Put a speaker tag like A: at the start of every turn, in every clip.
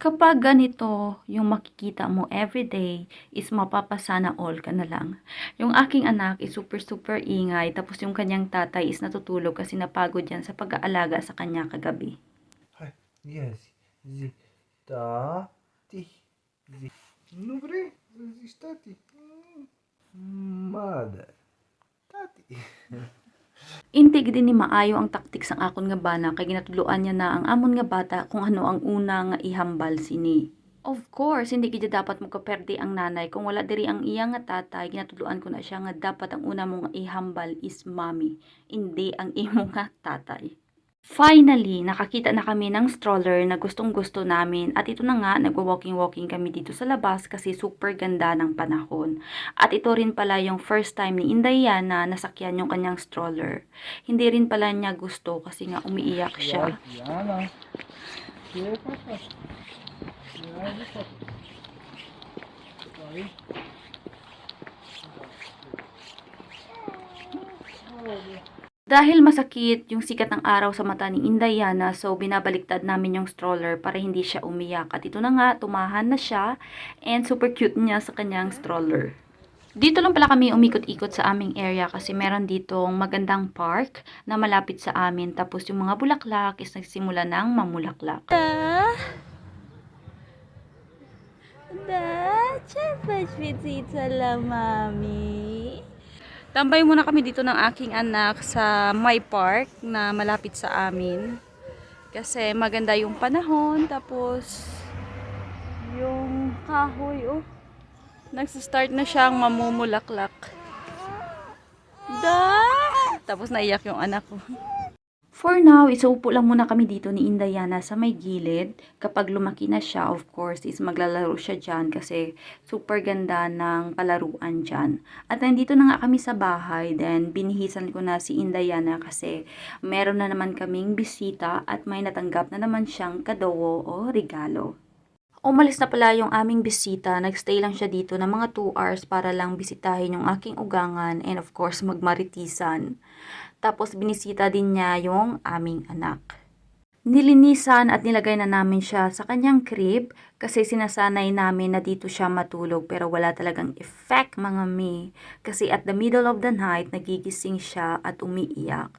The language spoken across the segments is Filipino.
A: Kapag ganito yung makikita mo everyday is mapapasana all ka na lang. Yung aking anak is super ingay tapos yung kanyang tatay is natutulog kasi napagod yan sa pag-aalaga sa kanya kagabi.
B: Hai, yes. Zi. Tati. Zi. Nu vrei să zici tati? Mother. Tati.
A: Intig din ni maayo ang taktik sang akon nga bana kay ginatudloan niya na ang amon nga bata kung ano ang una nga ihambal sini. Of course, hindi gid dapat mo kaperde ang nanay kung wala diri ang iya nga tatay. Ginatudloan ko na siya nga dapat ang una mo nga ihambal is mommy, hindi ang imo nga tatay. Finally, nakakita na kami ng stroller na gustong-gusto namin at ito na nga, nagwa-walking-walking kami dito sa labas kasi super ganda ng panahon. At ito rin pala yung first time ni Inday na nasakyan yung kanyang stroller. Hindi rin pala niya gusto kasi nga umiiyak siya.
B: Diana. Ce faci? Diana, Sorry.
A: Dahil masakit yung sikat ng araw sa mata ni Inday so binabaliktad namin yung stroller para hindi siya umiyak. At ito na nga, tumahan na siya and super cute niya sa kanyang stroller. Dito lang pala kami umikot-ikot sa aming area kasi meron ditong magandang park na malapit sa amin. Tapos yung mga bulaklak is nagsimula ng mamulaklak.
C: Ce faci, fițiță, la mami?
A: Tambay muna kami dito ng aking anak sa my park na malapit sa amin. Kasi maganda yung panahon. Tapos yung kahoy, nagsistart na siyang mamumulaklak. Tapos naiyak yung anak ko. For now, isuupo lang muna kami dito ni Inday sa may gilid. Kapag lumaki na siya, of course, is maglalaro siya dyan kasi super ganda ng palaruan dyan. At nandito na nga kami sa bahay, then binihisan ko na si Inday kasi meron na naman kaming bisita at may natanggap na naman siyang kadowo o regalo. Umalis na pala yung aming bisita. Nagstay lang siya dito ng mga 2 hours para lang bisitahin yung aking ugangan and of course magmaritisan. Tapos binisita din niya yung aming anak. Nilinisan at nilagay na namin siya sa kanyang crib kasi sinasanay namin na dito siya matulog pero wala talagang effect mga mi. Kasi at the middle of the night nagigising siya at umiiyak.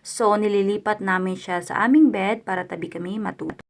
A: So nililipat namin siya sa aming bed para tabi kami matulog.